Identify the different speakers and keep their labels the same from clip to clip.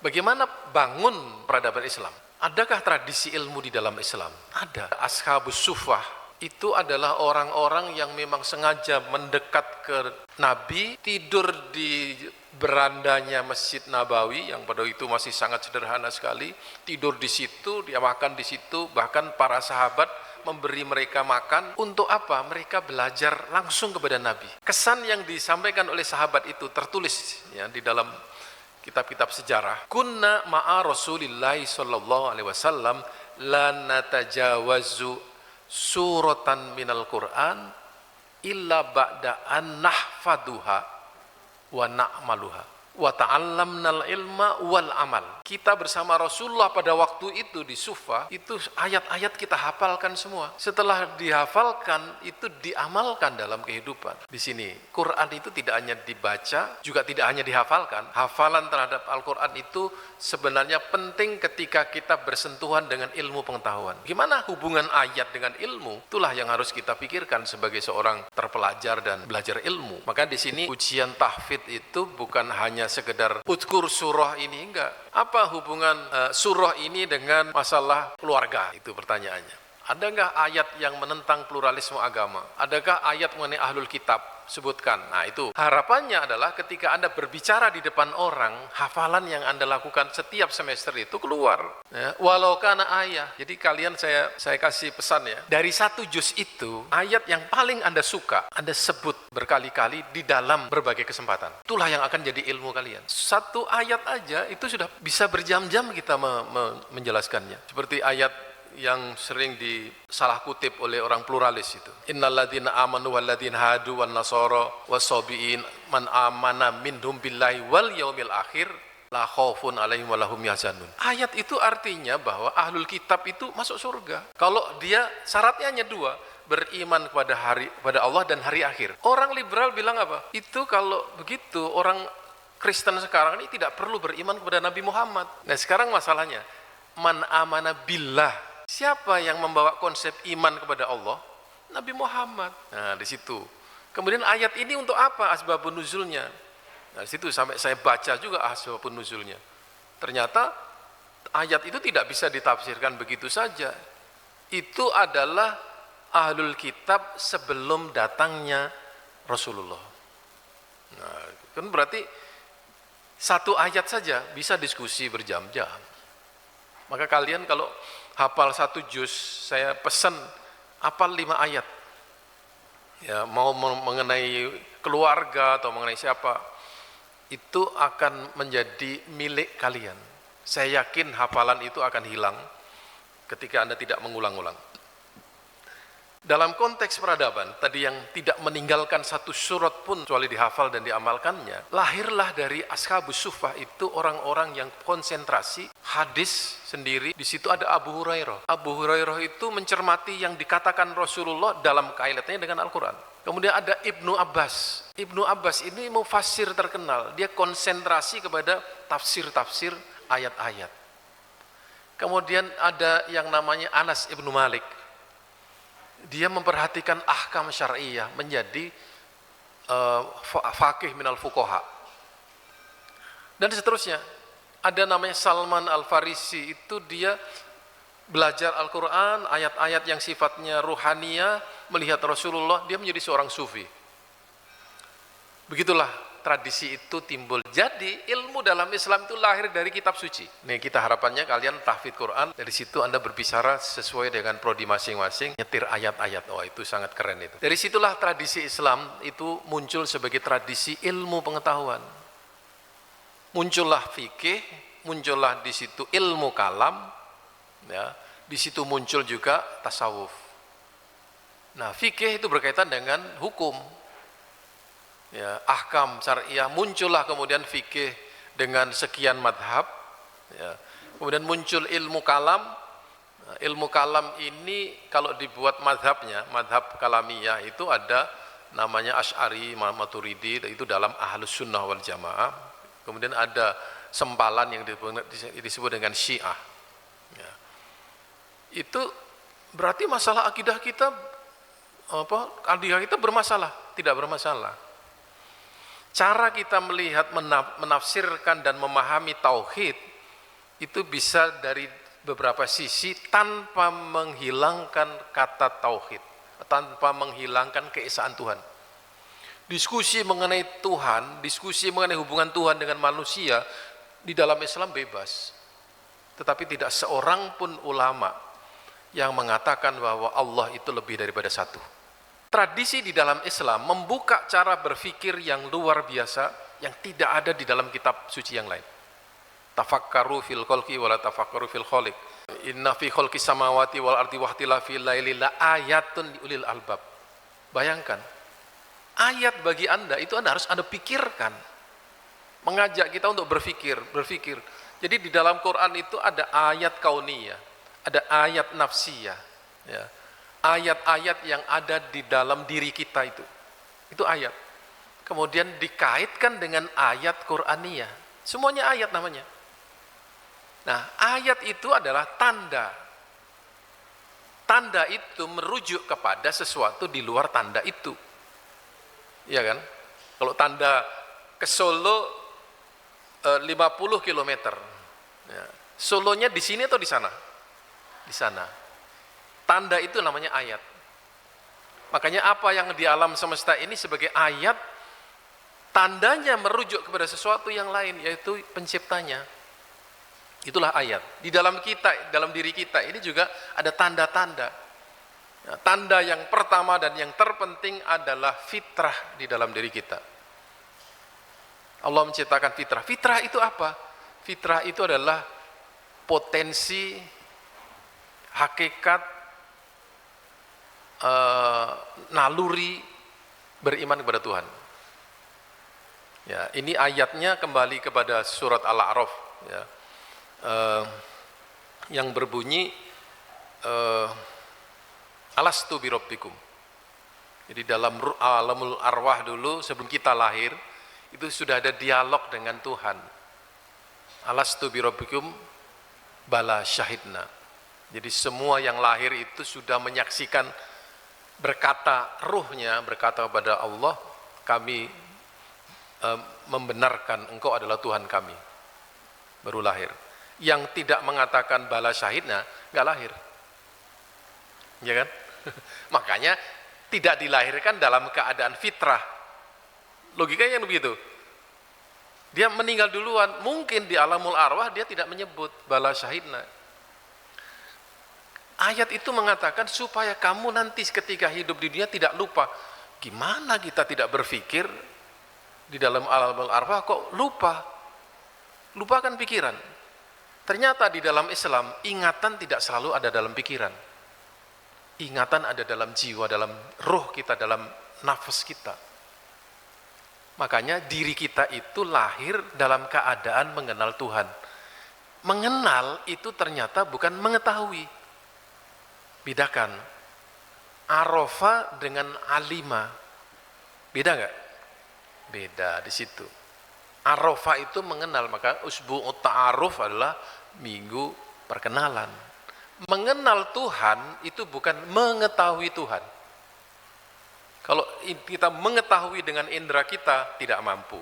Speaker 1: Bagaimana bangun peradaban Islam? Adakah tradisi ilmu di dalam Islam? Ada. Ashabus Suffah itu adalah orang-orang yang memang sengaja mendekat ke Nabi, tidur di berandanya Masjid Nabawi yang pada itu masih sangat sederhana sekali, tidur di situ, dia makan di situ, bahkan para sahabat memberi mereka makan. Untuk apa? Mereka belajar langsung kepada Nabi. Kesan yang disampaikan oleh sahabat itu tertulis ya di dalam kitab-kitab sejarah. Kunna ma'a Rasulillahi sallallahu alaihi wasallam la natajawazu suratan minal Qur'an illa ba'da an nahfaduha wa na'maluha wa ta'allamnal ilma wal amal. Kita bersama Rasulullah pada waktu itu di Suffah, itu ayat-ayat kita hafalkan semua. Setelah dihafalkan, itu diamalkan dalam kehidupan. Di sini, Quran itu tidak hanya dibaca, juga tidak hanya dihafalkan. Hafalan terhadap Al-Quran itu sebenarnya penting ketika kita bersentuhan dengan ilmu pengetahuan. Gimana hubungan ayat dengan ilmu? Itulah yang harus kita pikirkan sebagai seorang terpelajar dan belajar ilmu. Maka di sini ujian tahfidz itu bukan hanya sekedar udkur surah ini, enggak. Apa hubungan surah ini dengan masalah keluarga? Itu pertanyaannya. Ada enggak ayat yang menentang pluralisme agama? Adakah ayat mengenai ahlul kitab? Sebutkan. Nah itu harapannya adalah ketika Anda berbicara di depan orang, hafalan yang Anda lakukan setiap semester itu keluar ya, walau kana ayah. Jadi kalian saya kasih pesan ya, dari satu juz itu ayat yang paling Anda suka Anda sebut berkali-kali di dalam berbagai kesempatan. Itulah yang akan jadi ilmu kalian. Satu ayat aja itu sudah bisa berjam-jam kita menjelaskannya. Seperti ayat yang sering disalah kutip oleh orang pluralis itu. Innalladzina amanu walladzina hadu wan nasara wasabiin man amana minhum billahi wal yaumil akhir la khaufun alaihim wa lahum yahzanun. Ayat itu artinya bahwa ahlul kitab itu masuk surga. Kalau dia syaratnya hanya dua, beriman kepada Allah dan hari akhir. Orang liberal bilang apa? Itu kalau begitu orang Kristen sekarang ini tidak perlu beriman kepada Nabi Muhammad. Nah, sekarang masalahnya man amana billah. Siapa yang membawa konsep iman kepada Allah? Nabi Muhammad. Nah, di situ. Kemudian ayat ini untuk apa asbabun nuzulnya? Nah, di situ sampai saya baca juga asbabun nuzulnya. Ternyata ayat itu tidak bisa ditafsirkan begitu saja. Itu adalah ahlul kitab sebelum datangnya Rasulullah. Nah, kan berarti satu ayat saja bisa diskusi berjam-jam. Maka kalian kalau hafal satu juz, saya pesan hafal 5 ayat. Ya, mau mengenai keluarga atau mengenai siapa, itu akan menjadi milik kalian. Saya yakin hafalan itu akan hilang ketika Anda tidak mengulang-ulang. Dalam konteks peradaban, tadi yang tidak meninggalkan satu surat pun kecuali dihafal dan diamalkannya, lahirlah dari Ashabus Suffah itu orang-orang yang konsentrasi hadis sendiri. Di situ ada Abu Hurairah. Abu Hurairah itu mencermati yang dikatakan Rasulullah dalam kaitannya dengan Al-Quran. Kemudian ada Ibnu Abbas. Ibnu Abbas ini mufassir terkenal. Dia konsentrasi kepada tafsir-tafsir ayat-ayat. Kemudian ada yang namanya Anas Ibnu Malik. Dia memperhatikan ahkam syariah, menjadi faqih minal fuqaha. Dan seterusnya. Ada namanya Salman Al-Farisi, itu dia belajar Al-Quran, ayat-ayat yang sifatnya ruhaniyah, melihat Rasulullah, dia menjadi seorang sufi. Begitulah tradisi itu timbul. Jadi ilmu dalam Islam itu lahir dari kitab suci. Nih kita harapannya kalian tahfidz Quran, dari situ Anda berbicara sesuai dengan prodi masing-masing, nyetir ayat-ayat. Oh, itu sangat keren itu. Dari situlah tradisi Islam itu muncul sebagai tradisi ilmu pengetahuan. Muncullah fikih, muncullah di situ ilmu kalam, ya. Di situ muncul juga tasawuf. Nah, fikih itu berkaitan dengan hukum. Ya, ahkam syariah, muncullah kemudian fikih dengan sekian madhab ya. Kemudian muncul ilmu kalam. Nah, ilmu kalam ini kalau dibuat madhabnya, madhab kalamiyah itu ada namanya Asy'ari, Maturidi, itu dalam Ahlus Sunnah wal Jamaah. Kemudian ada sempalan yang disebut dengan Syiah ya. Itu berarti masalah akidah kita akidah kita bermasalah? Tidak bermasalah. Cara kita melihat, menafsirkan dan memahami tauhid itu bisa dari beberapa sisi tanpa menghilangkan kata tauhid, tanpa menghilangkan keesaan Tuhan. Diskusi mengenai Tuhan, diskusi mengenai hubungan Tuhan dengan manusia di dalam Islam bebas. Tetapi tidak seorang pun ulama yang mengatakan bahwa Allah itu lebih daripada satu. Tradisi di dalam Islam membuka cara berpikir yang luar biasa yang tidak ada di dalam kitab suci yang lain. Tafakkaru fil khalqi wala tafakkaru fil khaliq. Inna fi khalqis samawati wal ardi wa ikhtilafil laili la ayatun liulil albab. Bayangkan, ayat bagi Anda itu Anda harus Anda pikirkan. Mengajak kita untuk berpikir. Jadi di dalam Quran itu ada ayat kauniyah, ada ayat nafsiyah, ya. Ayat-ayat yang ada di dalam diri kita itu ayat. Kemudian dikaitkan dengan ayat Quraniyah, semuanya ayat namanya. Nah, ayat itu adalah tanda. Tanda itu merujuk kepada sesuatu di luar tanda itu. Iya kan? Kalau tanda ke Solo 50 km. Ya. Solonya di sini atau di sana? Di sana. Tanda itu namanya ayat. Makanya apa yang di alam semesta ini sebagai ayat, tandanya merujuk kepada sesuatu yang lain, yaitu penciptanya. Itulah ayat. Di dalam kita, dalam diri kita ini juga ada tanda-tanda. Ya, tanda yang pertama dan yang terpenting adalah fitrah di dalam diri kita. Allah menciptakan fitrah. Fitrah itu apa? Fitrah itu adalah potensi, hakikat, naluri beriman kepada Tuhan. Ya, ini ayatnya kembali kepada surat Al-A'raf, ya, yang berbunyi alastu birabbikum. Jadi dalam alamul arwah dulu sebelum kita lahir itu sudah ada dialog dengan Tuhan. Alastu birabbikum bala syahidna. Jadi semua yang lahir itu sudah menyaksikan, berkata ruhnya, berkata kepada Allah, kami membenarkan engkau adalah Tuhan kami. Baru lahir. Yang tidak mengatakan bala syahidna nggak lahir. Ya kan? Makanya tidak dilahirkan dalam keadaan fitrah. Logikanya yang begitu. Dia meninggal duluan, mungkin di alamul arwah dia tidak menyebut bala syahidna. Ayat itu mengatakan supaya kamu nanti ketika hidup di dunia tidak lupa. Gimana kita tidak berpikir di dalam alamul arwah kok lupa? Lupakan pikiran. Ternyata di dalam Islam ingatan tidak selalu ada dalam pikiran. Ingatan ada dalam jiwa, dalam ruh kita, dalam nafas kita. Makanya diri kita itu lahir dalam keadaan mengenal Tuhan. Mengenal itu ternyata bukan mengetahui. Bedakan arofa dengan alima. Beda nggak? Beda di situ. Arofa itu mengenal, maka usbu'ut ta'aruf adalah minggu perkenalan. Mengenal Tuhan itu bukan mengetahui Tuhan. Kalau kita mengetahui dengan indera kita tidak mampu.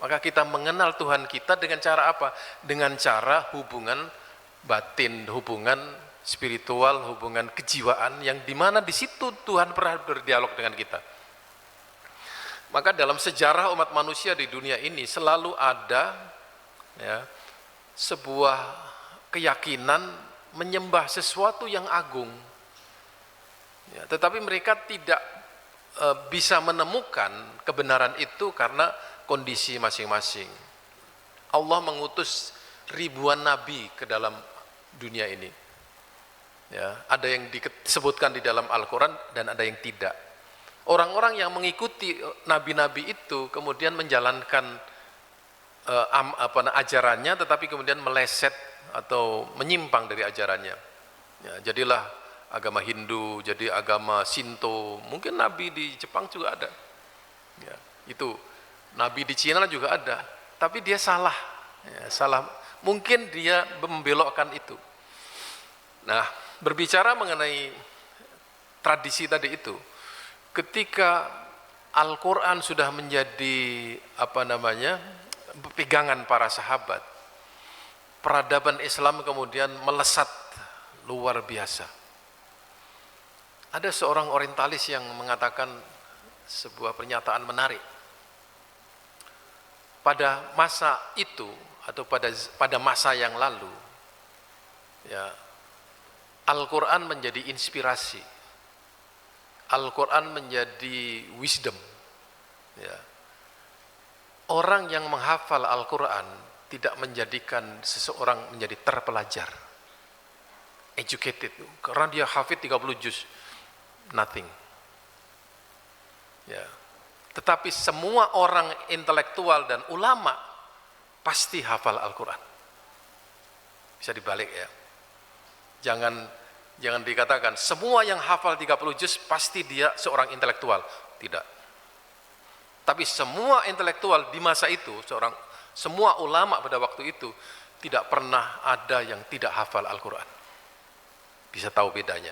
Speaker 1: Maka kita mengenal Tuhan kita dengan cara apa? Dengan cara hubungan batin, hubungan spiritual, hubungan kejiwaan yang dimana di situ Tuhan pernah berdialog dengan kita. Maka dalam sejarah umat manusia di dunia ini selalu ada, ya, sebuah keyakinan menyembah sesuatu yang agung. Ya, tetapi mereka tidak bisa menemukan kebenaran itu karena kondisi masing-masing. Allah mengutus ribuan nabi ke dalam dunia ini. Ya, ada yang disebutkan di dalam Al-Quran dan ada yang tidak. Orang-orang yang mengikuti nabi-nabi itu kemudian menjalankan ajarannya, tetapi kemudian meleset atau menyimpang dari ajarannya. Ya, jadilah agama Hindu, jadi agama Shinto. Mungkin nabi di Jepang juga ada. Ya, itu nabi di Cina juga ada, tapi dia salah. Ya, salah. Mungkin dia membelokkan itu. Nah, berbicara mengenai tradisi tadi itu, ketika Al-Quran sudah menjadi pegangan para sahabat, peradaban Islam kemudian melesat luar biasa. Ada seorang orientalis yang mengatakan sebuah pernyataan menarik. Pada masa itu atau pada masa yang lalu, ya, Al-Quran menjadi inspirasi, Al-Quran menjadi wisdom. Ya. Orang yang menghafal Al-Quran tidak menjadikan seseorang menjadi terpelajar, educated, karena dia hafid 30 juz, nothing. Ya. Tetapi semua orang intelektual dan ulama pasti hafal Al-Quran. Bisa dibalik ya. Jangan dikatakan semua yang hafal 30 juz pasti dia seorang intelektual. Tidak. Tapi semua intelektual di masa itu, semua ulama pada waktu itu tidak pernah ada yang tidak hafal Al-Quran. Bisa tahu bedanya.